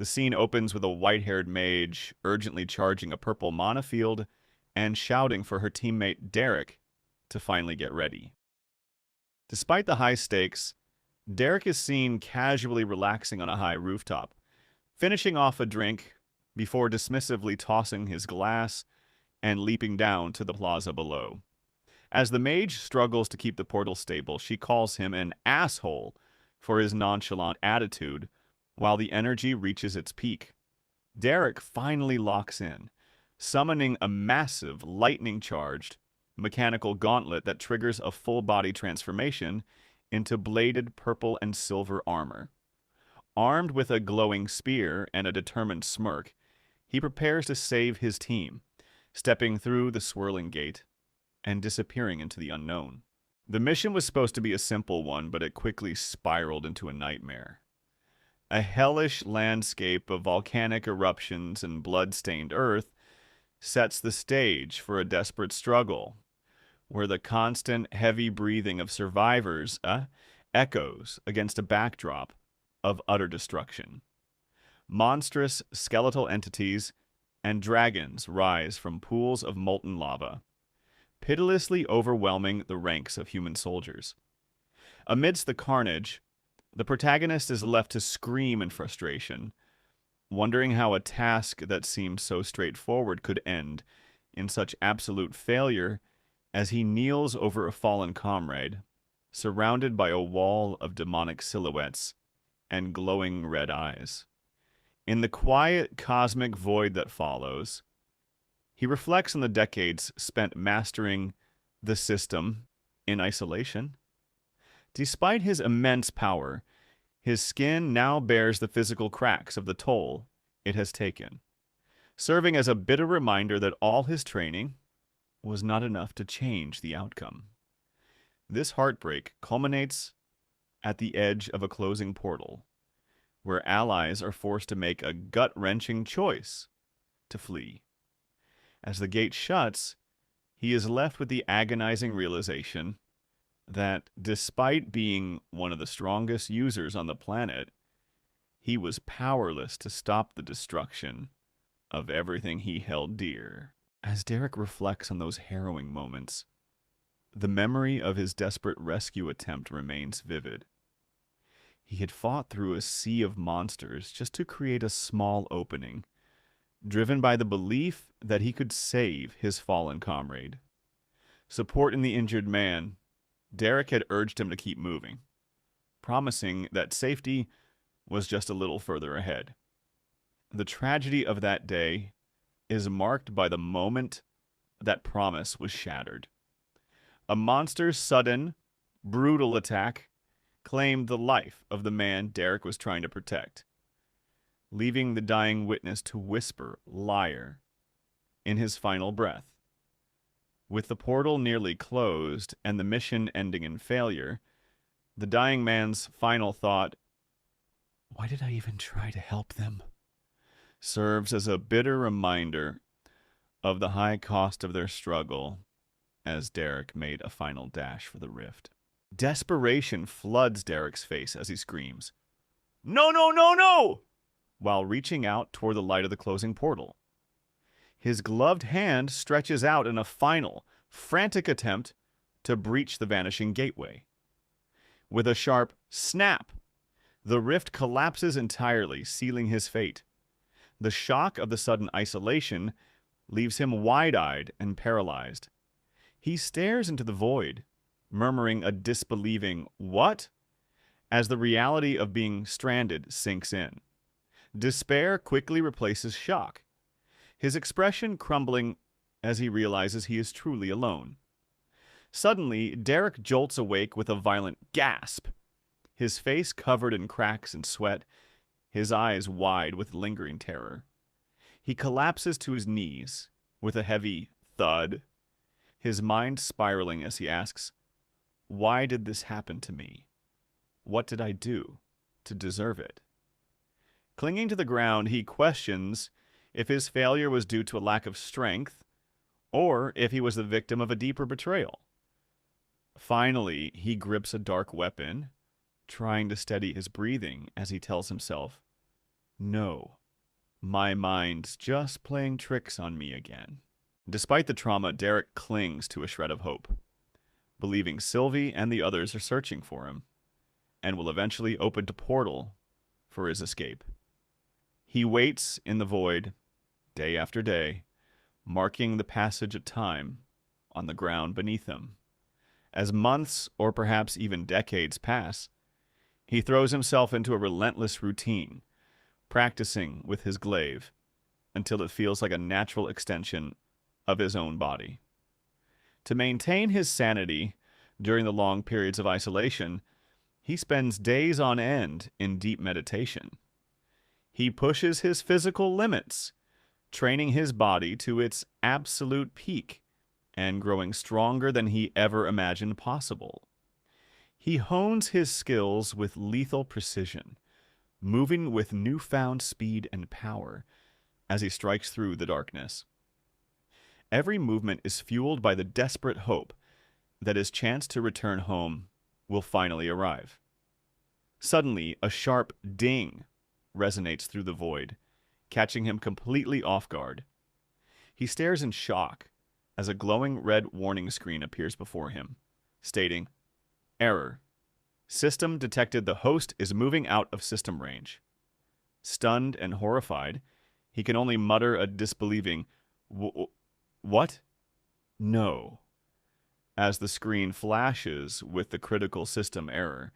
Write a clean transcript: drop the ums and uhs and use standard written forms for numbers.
The scene opens with a white-haired mage urgently charging a purple mana field and shouting for her teammate Derek to finally get ready. Despite the high stakes, Derek is seen casually relaxing on a high rooftop, finishing off a drink before dismissively tossing his glass and leaping down to the plaza below. As the mage struggles to keep the portal stable, she calls him an asshole for his nonchalant attitude while the energy reaches its peak. Derek finally locks in, summoning a massive, lightning-charged mechanical gauntlet that triggers a full-body transformation into bladed purple and silver armor. Armed with a glowing spear and a determined smirk, he prepares to save his team, stepping through the swirling gate and disappearing into the unknown. The mission was supposed to be a simple one, but it quickly spiraled into a nightmare. A hellish landscape of volcanic eruptions and blood-stained earth sets the stage for a desperate struggle, where the constant heavy breathing of survivors echoes against a backdrop of utter destruction. Monstrous skeletal entities and dragons rise from pools of molten lava, pitilessly overwhelming the ranks of human soldiers. Amidst the carnage, the protagonist is left to scream in frustration, wondering how a task that seemed so straightforward could end in such absolute failure as he kneels over a fallen comrade, surrounded by a wall of demonic silhouettes and glowing red eyes. In the quiet cosmic void that follows, he reflects on the decades spent mastering the system in isolation. Despite his immense power, his skin now bears the physical cracks of the toll it has taken, serving as a bitter reminder that all his training was not enough to change the outcome. This heartbreak culminates at the edge of a closing portal, where allies are forced to make a gut-wrenching choice to flee. As the gate shuts, he is left with the agonizing realization that despite being one of the strongest users on the planet, he was powerless to stop the destruction of everything he held dear. As Derek reflects on those harrowing moments, the memory of his desperate rescue attempt remains vivid. He had fought through a sea of monsters just to create a small opening, driven by the belief that he could save his fallen comrade. Supporting the injured man, Derek had urged him to keep moving, promising that safety was just a little further ahead. The tragedy of that day is marked by the moment that promise was shattered. A monster's sudden, brutal attack claimed the life of the man Derek was trying to protect, leaving the dying witness to whisper "liar" in his final breath. With the portal nearly closed and the mission ending in failure, the dying man's final thought, "Why did I even try to help them?" serves as a bitter reminder of the high cost of their struggle as Derek made a final dash for the rift. Desperation floods Derek's face as he screams, "No, no, no, no!" while reaching out toward the light of the closing portal. His gloved hand stretches out in a final, frantic attempt to breach the vanishing gateway. With a sharp snap, the rift collapses entirely, sealing his fate. The shock of the sudden isolation leaves him wide-eyed and paralyzed. He stares into the void, murmuring a disbelieving "what?" as the reality of being stranded sinks in. Despair quickly replaces shock, his expression crumbling as he realizes he is truly alone. Suddenly, Derek jolts awake with a violent gasp, his face covered in cracks and sweat, his eyes wide with lingering terror. He collapses to his knees with a heavy thud, his mind spiraling as he asks, "Why did this happen to me? What did I do to deserve it?" Clinging to the ground, he questions if his failure was due to a lack of strength or if he was the victim of a deeper betrayal. Finally, he grips a dark weapon, trying to steady his breathing as he tells himself, No, my mind's just playing tricks on me again. Despite the trauma, Derek clings to a shred of hope, believing Sylvie and the others are searching for him, and will eventually open a portal for his escape. He waits in the void, day after day, marking the passage of time on the ground beneath him. As months or perhaps even decades pass, he throws himself into a relentless routine, practicing with his glaive until it feels like a natural extension of his own body. To maintain his sanity during the long periods of isolation, he spends days on end in deep meditation. He pushes his physical limits, training his body to its absolute peak and growing stronger than he ever imagined possible. He hones his skills with lethal precision, moving with newfound speed and power as he strikes through the darkness. Every movement is fueled by the desperate hope that his chance to return home will finally arrive. Suddenly, a sharp ding resonates through the void, catching him completely off guard. He stares in shock as a glowing red warning screen appears before him, stating, "Error. System detected the host is moving out of system range." Stunned and horrified, he can only mutter a disbelieving, "What? No," as the screen flashes with the critical system error,